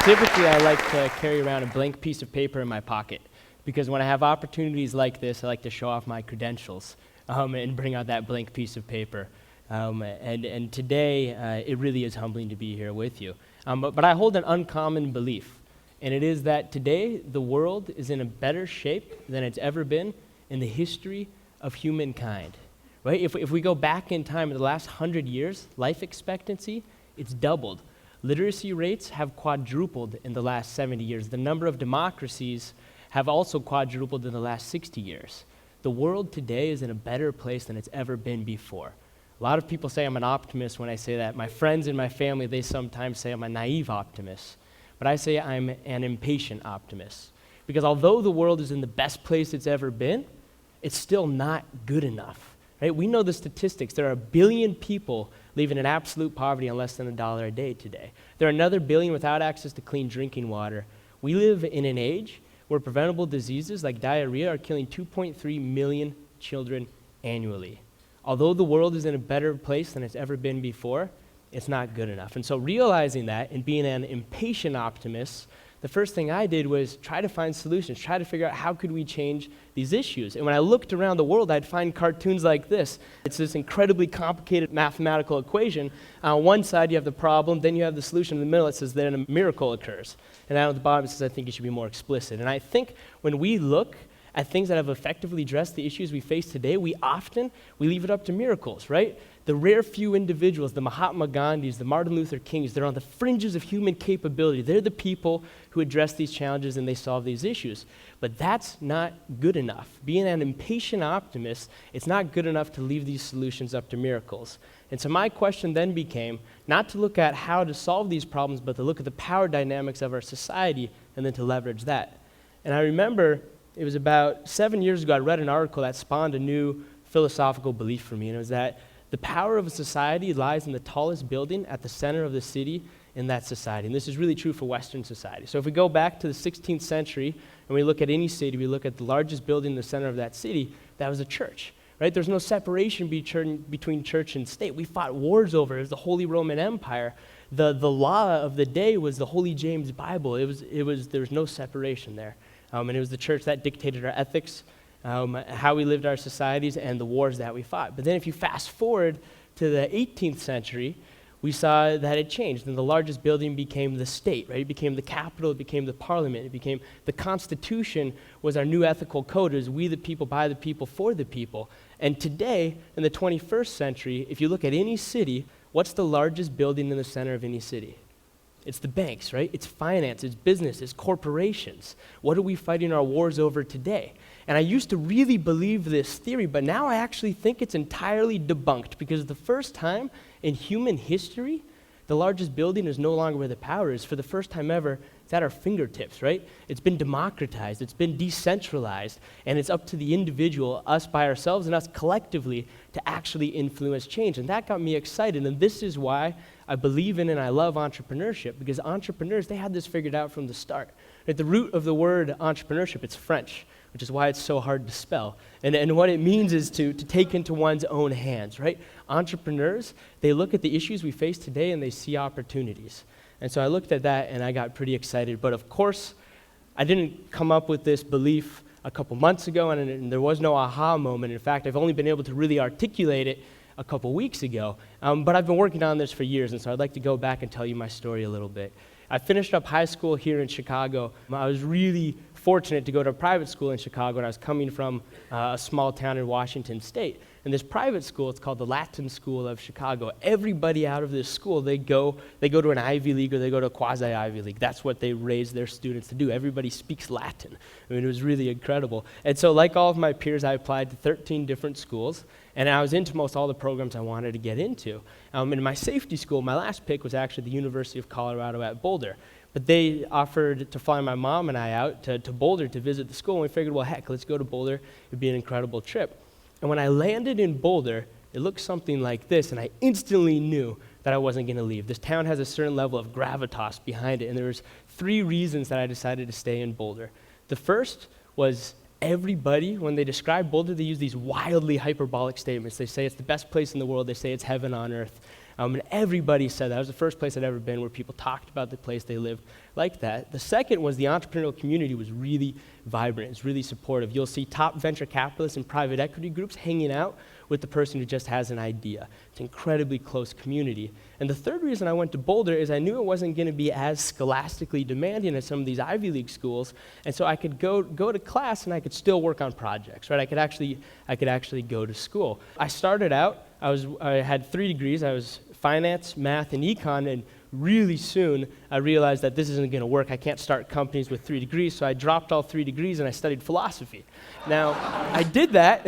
Typically, I like to carry around a blank piece of paper in my pocket because when I have opportunities like this, I like to show off my credentials and bring out that blank piece of paper. And today, it really is humbling to be here with you. But I hold an uncommon belief, and it is that today the world is in a better shape than it's ever been in the history of humankind. Right? If we go back in time, in the last 100 years, life expectancy, it's doubled. Literacy rates have quadrupled in the last 70 years. The number of democracies have also quadrupled in the last 60 years. The world today is in a better place than it's ever been before. A lot of people say I'm an optimist when I say that. My friends and my family, they sometimes say I'm a naive optimist. But I say I'm an impatient optimist. Because although the world is in the best place it's ever been, it's still not good enough. Right? We know the statistics. There are 1 billion people living in absolute poverty on less than $1 a day today. There are another 1 billion without access to clean drinking water. We live in an age where preventable diseases like diarrhea are killing 2.3 million children annually. Although the world is in a better place than it's ever been before, it's not good enough. And so realizing that and being an impatient optimist, the first thing I did was try to find solutions, try to figure out how could we change these issues. And when I looked around the world, I'd find cartoons like this. It's this incredibly complicated mathematical equation. On one side, you have the problem, then you have the solution. In the middle, it says then a miracle occurs. And down at the bottom, it says, I think it should be more explicit. And I think when we look at things that have effectively addressed the issues we face today, we leave it up to miracles, right? The rare few individuals, the Mahatma Gandhis, the Martin Luther Kings, they're on the fringes of human capability. They're the people who address these challenges and they solve these issues. But that's not good enough. Being an impatient optimist, it's not good enough to leave these solutions up to miracles. And so my question then became not to look at how to solve these problems, but to look at the power dynamics of our society and then to leverage that. And I remember it was about 7 years ago, I read an article that spawned a new philosophical belief for me, and it was that the power of a society lies in the tallest building at the center of the city in that society. And this is really true for Western society. So if we go back to the 16th century and we look at any city, we look at the largest building in the center of that city, that was a church. Right? There's no separation between church and state. We fought wars over it. It was the Holy Roman Empire. The law of the day was the Holy James Bible. There was no separation there. And it was the church that dictated our ethics, how we lived our societies, and the wars that we fought. But then if you fast forward to the 18th century, we saw that it changed, and the largest building became the state, right? It became the capital, it became the parliament, it became the Constitution was our new ethical code. It was we the people, by the people, for the people. And today, in the 21st century, if you look at any city, what's the largest building in the center of any city? It's the banks, right? It's finance, it's business, it's corporations. What are we fighting our wars over today? And I used to really believe this theory, but now I actually think it's entirely debunked because the first time in human history, the largest building is no longer where the power is. For the first time ever, it's at our fingertips, right? It's been democratized, it's been decentralized, and it's up to the individual, us by ourselves and us collectively, to actually influence change. And that got me excited, and this is why I believe in and I love entrepreneurship, because entrepreneurs, they had this figured out from the start. At the root of the word entrepreneurship, it's French, which is why it's so hard to spell. And what it means is to take into one's own hands, right? Entrepreneurs, they look at the issues we face today and they see opportunities. And so I looked at that and I got pretty excited. But of course, I didn't come up with this belief a couple months ago, and there was no aha moment. In fact, I've only been able to really articulate it a couple weeks ago. But I've been working on this for years, and so I'd like to go back and tell you my story a little bit. I finished up high school here in Chicago. I was really fortunate to go to a private school in Chicago, and I was coming from a small town in Washington State. And this private school, it's called the Latin School of Chicago. Everybody out of this school, they go to an Ivy League or they go to a quasi-Ivy League. That's what they raise their students to do. Everybody speaks Latin. I mean, it was really incredible. And so like all of my peers, I applied to 13 different schools, and I was into most all the programs I wanted to get into. In my safety school, my last pick was actually the University of Colorado at Boulder. But they offered to fly my mom and I out to Boulder to visit the school, and we figured, well, heck, let's go to Boulder. It'd be an incredible trip. And when I landed in Boulder, it looked something like this, and I instantly knew that I wasn't going to leave. This town has a certain level of gravitas behind it, and there was 3 reasons that I decided to stay in Boulder. The first was everybody, when they describe Boulder, they use these wildly hyperbolic statements. They say it's the best place in the world. They say it's heaven on earth. And everybody said that. It was the first place I'd ever been where people talked about the place they lived like that. The second was the entrepreneurial community was really vibrant. It's really supportive. You'll see top venture capitalists and private equity groups hanging out with the person who just has an idea. It's an incredibly close community. And the third reason I went to Boulder is I knew it wasn't going to be as scholastically demanding as some of these Ivy League schools, and so I could go to class and I could still work on projects, right? I could actually go to school. I started out, I had 3 degrees. I was finance, math, and econ, and really soon I realized that this isn't going to work. I can't start companies with 3 degrees, so I dropped all 3 degrees and I studied philosophy. Now, I did that.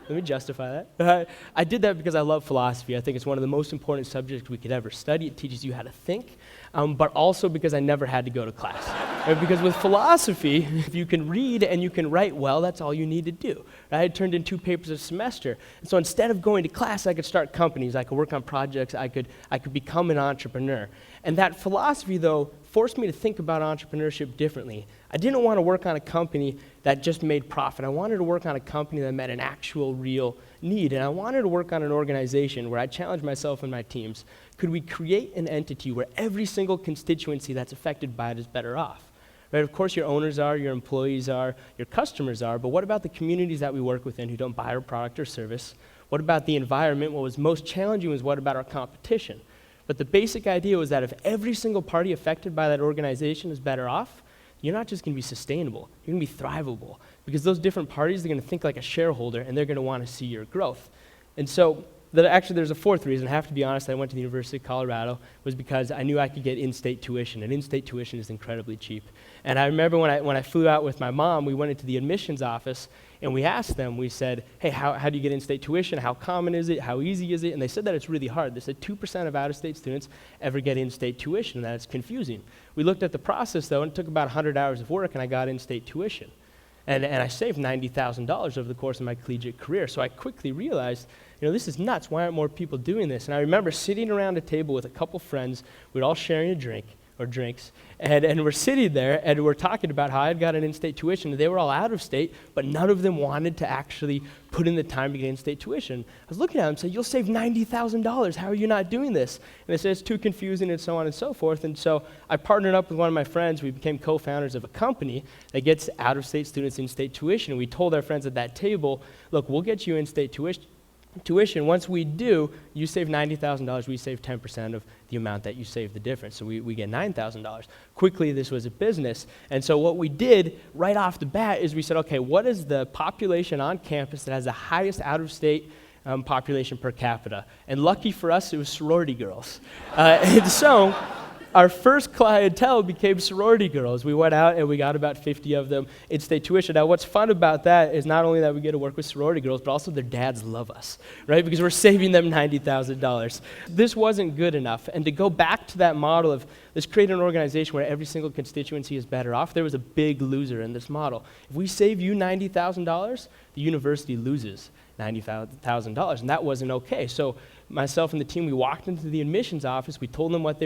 Let me justify that. I did that because I love philosophy. I think it's one of the most important subjects we could ever study. It teaches you how to think, but also because I never had to go to class. Right? Because with philosophy, if you can read and you can write well, that's all you need to do. Right? I turned in 2 papers a semester. And so instead of going to class, I could start companies. I could work on projects. I could become an entrepreneur. And that philosophy, though, forced me to think about entrepreneurship differently. I didn't want to work on a company that just made profit. I wanted to work on a company that met an actual, real need. And I wanted to work on an organization where I challenged myself and my teams. Could we create an entity where every single constituency that's affected by it is better off? Right? Of course, your owners are, your employees are, your customers are, but what about the communities that we work within who don't buy our product or service? What about the environment? What was most challenging was what about our competition? But the basic idea was that if every single party affected by that organization is better off, you're not just going to be sustainable, you're going to be thrivable. Because those different parties are going to think like a shareholder, and they're going to want to see your growth. And so, actually, there's a fourth reason. I have to be honest, I went to the University of Colorado, was because I knew I could get in-state tuition, and in-state tuition is incredibly cheap. And I remember when I flew out with my mom, we went into the admissions office, and we asked them, we said, hey, how do you get in-state tuition? How common is it? How easy is it? And they said that it's really hard. They said 2% of out-of-state students ever get in-state tuition, and that it's confusing. We looked at the process, though, and it took about 100 hours of work, and I got in-state tuition. And I saved $90,000 over the course of my collegiate career. So I quickly realized, this is nuts. Why aren't more people doing this? And I remember sitting around a table with a couple friends. We're all sharing a drink, or drinks, and we're sitting there, and we're talking about how I had got an in-state tuition. They were all out of state, but none of them wanted to actually put in the time to get in-state tuition. I was looking at them and said, you'll save $90,000. How are you not doing this? And they said, it's too confusing, and so on and so forth. And so I partnered up with one of my friends. We became co-founders of a company that gets out-of-state students in-state tuition. And we told our friends at that table, look, we'll get you in-state tuition. Once we do, you save $90,000, we save 10% of the amount that you save the difference. So we get $9,000. Quickly, this was a business. And so what we did right off the bat is we said, okay, what is the population on campus that has the highest out-of-state population per capita? And lucky for us, it was sorority girls. And so our first clientele became sorority girls. We went out and we got about 50 of them in-state tuition. Now, what's fun about that is not only that we get to work with sorority girls, but also their dads love us, right? Because we're saving them $90,000. This wasn't good enough. And to go back to that model of let's create an organization where every single constituency is better off, there was a big loser in this model. If we save you $90,000, the university loses $90,000, and that wasn't okay. So myself and the team, we walked into the admissions office. We told them what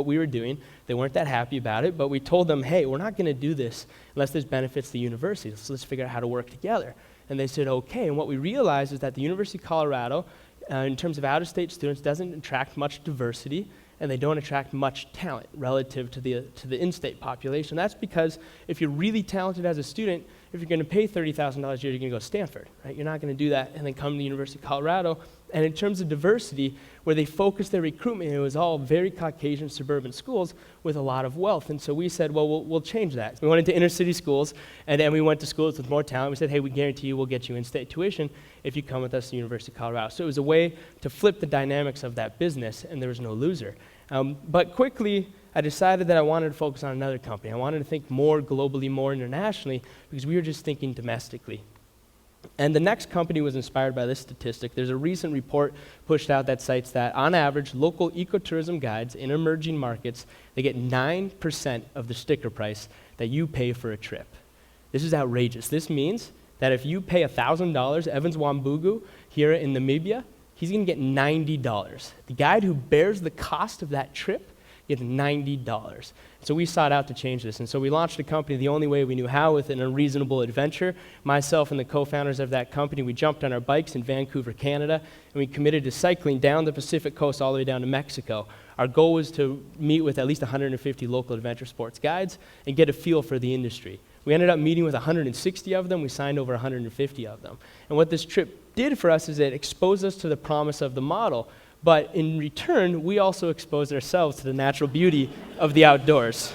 we were doing. They weren't that happy about it, but we told them, hey, we're not going to do this unless this benefits the university. So let's figure out how to work together. And they said, okay. And what we realized is that the University of Colorado, in terms of out-of-state students, doesn't attract much diversity, and they don't attract much talent relative to the in-state population. That's because if you're really talented as a student, if you're going to pay $30,000 a year, you're going to go to Stanford, right? You're not going to do that and then come to the University of Colorado. And in terms of diversity, where they focused their recruitment, it was all very Caucasian suburban schools with a lot of wealth. And so we said, well, we'll change that. We went into inner city schools, and then we went to schools with more talent. We said, hey, we guarantee you we'll get you in-state tuition if you come with us to the University of Colorado. So it was a way to flip the dynamics of that business, and there was no loser. But quickly, I decided that I wanted to focus on another company. I wanted to think more globally, more internationally, because we were just thinking domestically. And the next company was inspired by this statistic. There's a recent report pushed out that cites that, on average, local ecotourism guides in emerging markets, they get 9% of the sticker price that you pay for a trip. This is outrageous. This means that if you pay $1,000, Evans Wambugu here in Namibia, he's going to get $90. The guide who bears the cost of that trip you get $90. So we sought out to change this. And so we launched a company the only way we knew how, with an unreasonable adventure. Myself and the co-founders of that company, we jumped on our bikes in Vancouver, Canada, and we committed to cycling down the Pacific coast all the way down to Mexico. Our goal was to meet with at least 150 local adventure sports guides and get a feel for the industry. We ended up meeting with 160 of them. We signed over 150 of them. And what this trip did for us is it exposed us to the promise of the model. But in return, we also exposed ourselves to the natural beauty of the outdoors.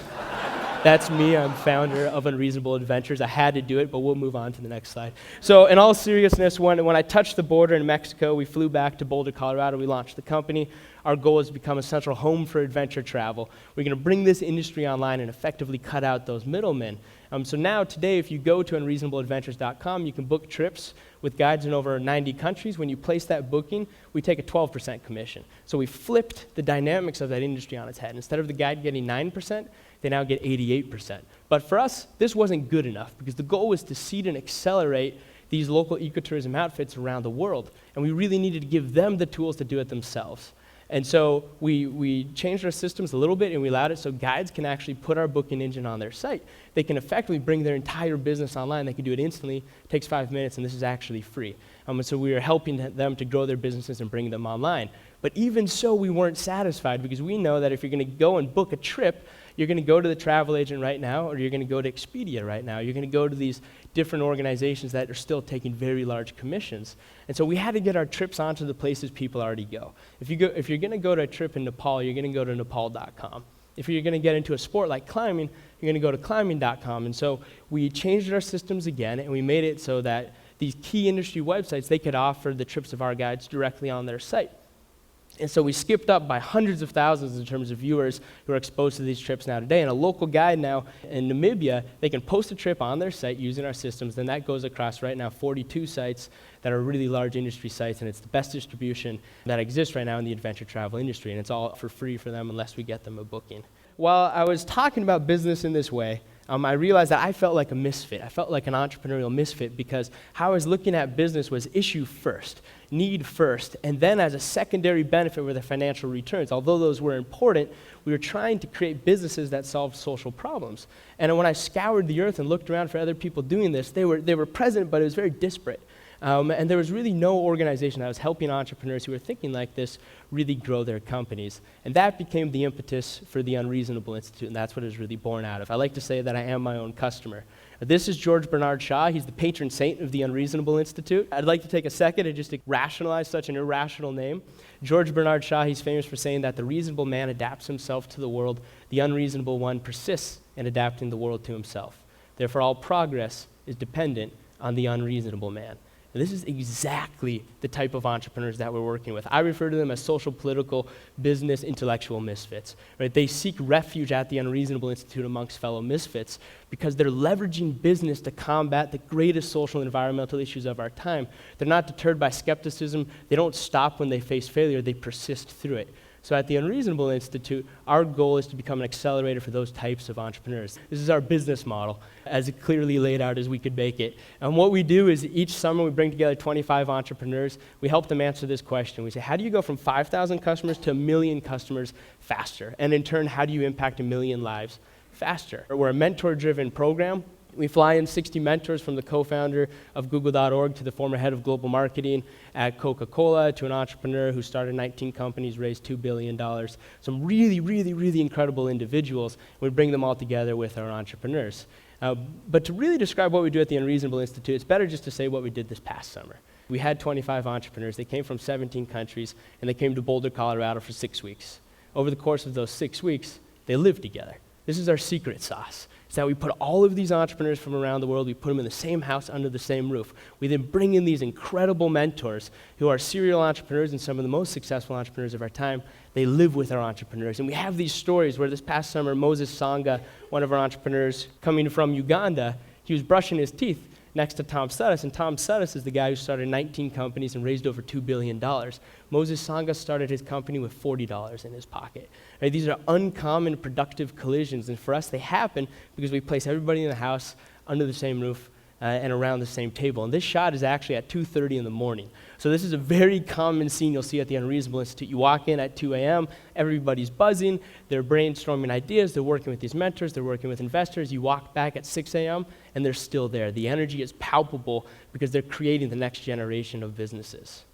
That's me. I'm founder of Unreasonable Adventures. I had to do it, but we'll move on to the next slide. So in all seriousness, when I touched the border in Mexico, we flew back to Boulder, Colorado. We launched the company. Our goal is to become a central home for adventure travel. We're going to bring this industry online and effectively cut out those middlemen. So now, today, if you go to unreasonableadventures.com, you can book trips with guides in over 90 countries. When you place that booking, we take a 12% commission. So we flipped the dynamics of that industry on its head. Instead of the guide getting 9%, they now get 88%. But for us, this wasn't good enough, because the goal was to seed and accelerate these local ecotourism outfits around the world. And we really needed to give them the tools to do it themselves. And so we changed our systems a little bit, and we allowed it so guides can actually put our booking engine on their site. They can effectively bring their entire business online. They can do it instantly. It takes 5 minutes, and this is actually free. And so we are helping them to grow their businesses and bring them online. But even so, we weren't satisfied, because we know that if you're going to go and book a trip, you're going to go to the travel agent right now, or you're going to go to Expedia right now. You're going to go to these different organizations that are still taking very large commissions. And so we had to get our trips onto the places people already go. If you're going to go to a trip in Nepal, you're going to go to nepal.com. If you're going to get into a sport like climbing, you're going to go to climbing.com. And so we changed our systems again, and we made it so that these key industry websites, they could offer the trips of our guides directly on their site. And so we skipped up by hundreds of thousands in terms of viewers who are exposed to these trips now today. And a local guide now in Namibia, they can post a trip on their site using our systems. Then that goes across right now 42 sites that are really large industry sites. And it's the best distribution that exists right now in the adventure travel industry. And it's all for free for them unless we get them a booking. While I was talking about business in this way, I realized that I felt like a misfit. I felt like an entrepreneurial misfit, because how I was looking at business was issue first, need first, and then as a secondary benefit were the financial returns. Although those were important, we were trying to create businesses that solved social problems. And when I scoured the earth and looked around for other people doing this, they were present, but it was very disparate. And there was really no organization that was helping entrepreneurs who were thinking like this really grow their companies. And that became the impetus for the Unreasonable Institute, and that's what it was really born out of. I like to say that I am my own customer. This is George Bernard Shaw. He's the patron saint of the Unreasonable Institute. I'd like to take a second and just to rationalize such an irrational name. George Bernard Shaw, he's famous for saying that the reasonable man adapts himself to the world. The unreasonable one persists in adapting the world to himself. Therefore, all progress is dependent on the unreasonable man. And this is exactly the type of entrepreneurs that we're working with. I refer to them as social, political, business, intellectual misfits. Right? They seek refuge at the Unreasonable Institute amongst fellow misfits because they're leveraging business to combat the greatest social and environmental issues of our time. They're not deterred by skepticism. They don't stop when they face failure. They persist through it. So at the Unreasonable Institute, our goal is to become an accelerator for those types of entrepreneurs. This is our business model, as clearly laid out as we could make it. And what we do is each summer we bring together 25 entrepreneurs. We help them answer this question. We say, how do you go from 5,000 customers to 1 million customers faster? And in turn, how do you impact 1 million lives faster? We're a mentor-driven program. We fly in 60 mentors, from the co-founder of Google.org to the former head of global marketing at Coca-Cola to an entrepreneur who started 19 companies, raised $2 billion. Some really, really, really incredible individuals. We bring them all together with our entrepreneurs. But to really describe what we do at the Unreasonable Institute, it's better just to say what we did this past summer. We had 25 entrepreneurs. They came from 17 countries, and they came to Boulder, Colorado for 6 weeks. Over the course of those 6 weeks, they lived together. This is our secret sauce. It's that we put all of these entrepreneurs from around the world, we put them in the same house under the same roof. We then bring in these incredible mentors who are serial entrepreneurs and some of the most successful entrepreneurs of our time. They live with our entrepreneurs. And we have these stories where this past summer, Moses Sanga, one of our entrepreneurs coming from Uganda, he was brushing his teeth next to Tom Suddes, and Tom Suddes is the guy who started 19 companies and raised over $2 billion. Moses Sanga started his company with $40 in his pocket. Right? These are uncommon productive collisions, and for us they happen because we place everybody in the house under the same roof, and around the same table. And this shot is actually at 2:30 in the morning. So this is a very common scene you'll see at the Unreasonable Institute. You walk in at 2 a.m., everybody's buzzing, they're brainstorming ideas, they're working with these mentors, they're working with investors. You walk back at 6 a.m., and they're still there. The energy is palpable because they're creating the next generation of businesses.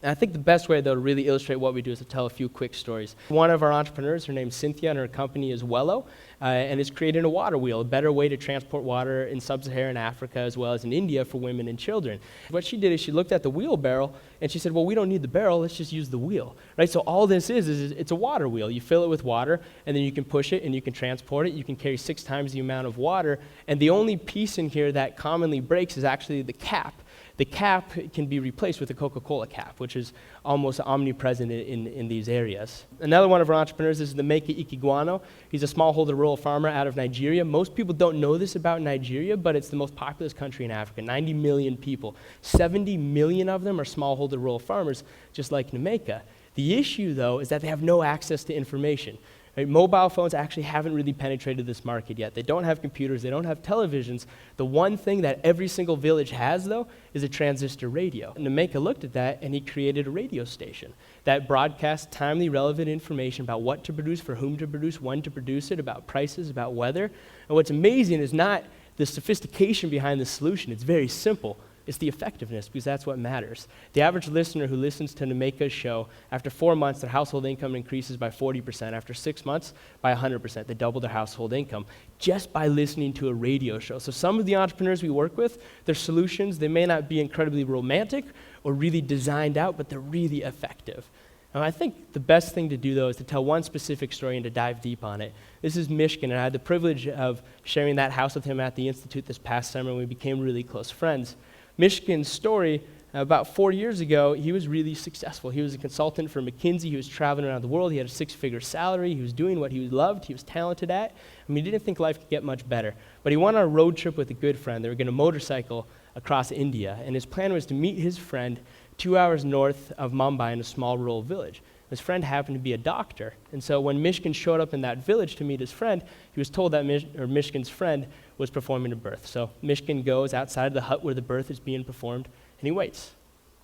And I think the best way, though, to really illustrate what we do is to tell a few quick stories. One of our entrepreneurs, her name's Cynthia, and her company is Wello, and is creating a water wheel, a better way to transport water in sub-Saharan Africa as well as in India for women and children. What she did is she looked at the wheelbarrow, and she said, well, we don't need the barrel, let's just use the wheel, right? So all this is it's a water wheel. You fill it with water, and then you can push it, and you can transport it. You can carry 6 times the amount of water, and the only piece in here that commonly breaks is actually the cap. The cap can be replaced with a Coca-Cola cap, which is almost omnipresent in these areas. Another one of our entrepreneurs is Nemeka Ikiguano. He's a smallholder rural farmer out of Nigeria. Most people don't know this about Nigeria, but it's the most populous country in Africa, 90 million people. 70 million of them are smallholder rural farmers, just like Nemeka. The issue, though, is that they have no access to information. Right? Mobile phones actually haven't really penetrated this market yet. They don't have computers, they don't have televisions. The one thing that every single village has, though, is a transistor radio. And Nemeka looked at that, and he created a radio station that broadcasts timely, relevant information about what to produce, for whom to produce, when to produce it, about prices, about weather. And what's amazing is not the sophistication behind the solution. It's very simple. It's the effectiveness, because that's what matters. The average listener who listens to Nemeka's show, after 4 months, their household income increases by 40%. After 6 months, by 100%. They double their household income just by listening to a radio show. So some of the entrepreneurs we work with, their solutions, they may not be incredibly romantic or really designed out, but they're really effective. And I think the best thing to do, though, is to tell one specific story and to dive deep on it. This is Michigan, and I had the privilege of sharing that house with him at the Institute this past summer, and we became really close friends. Michigan's story, about 4 years ago, he was really successful. He was a consultant for McKinsey. He was traveling around the world. He had a 6-figure salary. He was doing what he loved. He was talented at. I mean, he didn't think life could get much better. But he went on a road trip with a good friend. They were going to motorcycle across India. And his plan was to meet his friend 2 hours north of Mumbai in a small rural village. His friend happened to be a doctor. And so when Michigan showed up in that village to meet his friend, he was told that Michigan's friend was performing a birth. So Michigan goes outside of the hut where the birth is being performed, and he waits.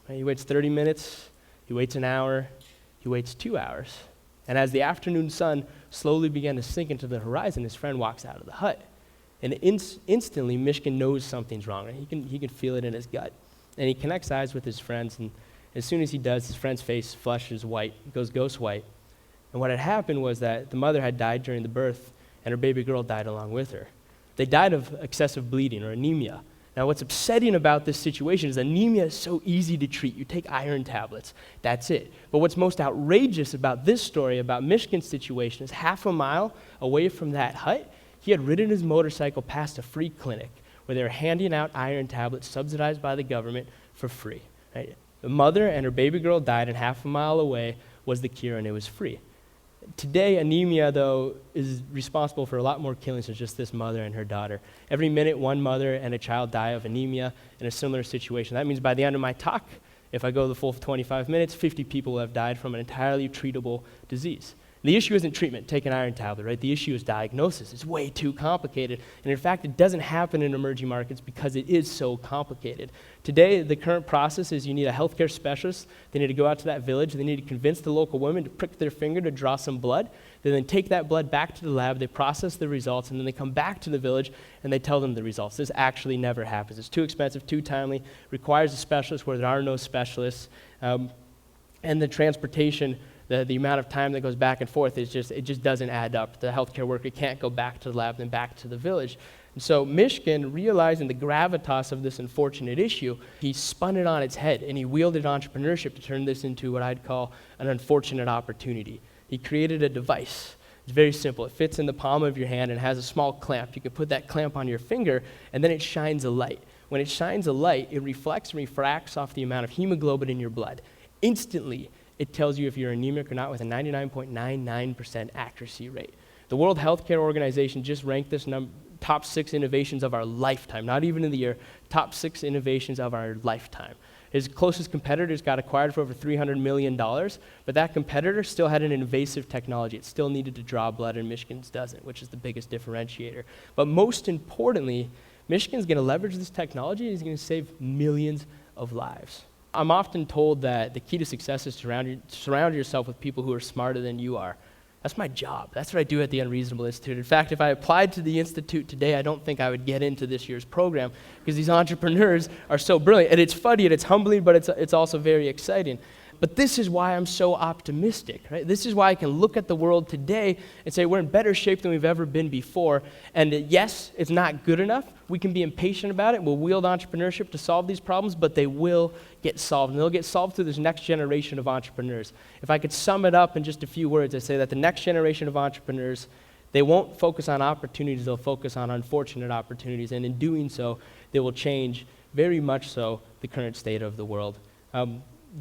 Right? He waits 30 minutes, he waits an hour, he waits 2 hours. And as the afternoon sun slowly began to sink into the horizon, his friend walks out of the hut. And instantly, Michigan knows something's wrong. Right? He can feel it in his gut. And he connects eyes with his friends, and as soon as he does, his friend's face flushes white, goes ghost white. And what had happened was that the mother had died during the birth, and her baby girl died along with her. They died of excessive bleeding or anemia. Now, what's upsetting about this situation is anemia is so easy to treat. You take iron tablets, that's it. But what's most outrageous about this story, about Michigan's situation, is half a mile away from that hut, he had ridden his motorcycle past a free clinic where they were handing out iron tablets subsidized by the government for free. Right? The mother and her baby girl died, and half a mile away was the cure, and it was free. Today, anemia, though, is responsible for a lot more killings than just this mother and her daughter. Every minute, one mother and a child die of anemia in a similar situation. That means by the end of my talk, if I go the full 25 minutes, 50 people will have died from an entirely treatable disease. The issue isn't treatment, take an iron tablet, right? The issue is diagnosis. It's way too complicated. And in fact, it doesn't happen in emerging markets because it is so complicated. Today, the current process is you need a healthcare specialist. They need to go out to that village. They need to convince the local women to prick their finger to draw some blood. They then take that blood back to the lab. They process the results, and then they come back to the village, and they tell them the results. This actually never happens. It's too expensive, too timely, requires a specialist where there are no specialists. And the transportation, the amount of time that goes back and forth it just doesn't add up. The healthcare worker can't go back to the lab and back to the village. And so Michigan, realizing the gravitas of this unfortunate issue, he spun it on its head, and he wielded entrepreneurship to turn this into what I'd call an unfortunate opportunity. He created a device. It's very simple. It fits in the palm of your hand and has a small clamp. You can put that clamp on your finger, and then it shines a light. When it shines a light, it reflects and refracts off the amount of hemoglobin in your blood. Instantly, it tells you if you're anemic or not with a 99.99% accuracy rate. The World Healthcare Organization just ranked this top 6 innovations of our lifetime, not even in the year, top 6 innovations of our lifetime. His closest competitors got acquired for over $300 million, but that competitor still had an invasive technology. It still needed to draw blood, and Michigan's doesn't, which is the biggest differentiator. But most importantly, Michigan's going to leverage this technology and he's going to save millions of lives. I'm often told that the key to success is to surround yourself with people who are smarter than you are. That's my job. That's what I do at the Unreasonable Institute. In fact, if I applied to the Institute today, I don't think I would get into this year's program because these entrepreneurs are so brilliant. And it's funny and it's humbling, but it's also very exciting. But this is why I'm so optimistic, right? This is why I can look at the world today and say we're in better shape than we've ever been before. And yes, it's not good enough. We can be impatient about it. We'll wield entrepreneurship to solve these problems, but they will get solved. And they'll get solved through this next generation of entrepreneurs. If I could sum it up in just a few words, I'd say that the next generation of entrepreneurs, they won't focus on opportunities, they'll focus on unfortunate opportunities. And in doing so, they will change very much so the current state of the world.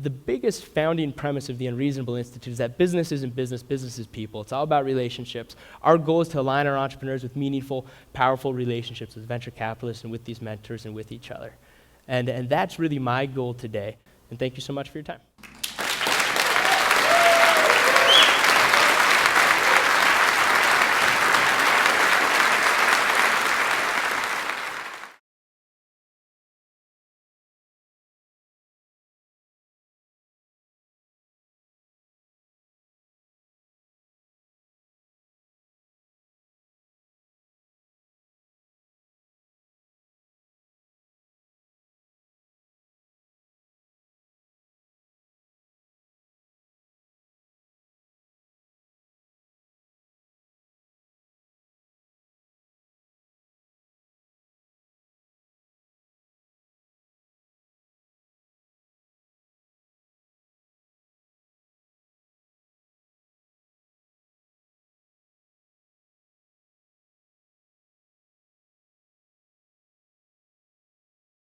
The biggest founding premise of the Unreasonable Institute is that business isn't business, business is people. It's all about relationships. Our goal is to align our entrepreneurs with meaningful, powerful relationships with venture capitalists and with these mentors and with each other. And that's really my goal today. And thank you so much for your time.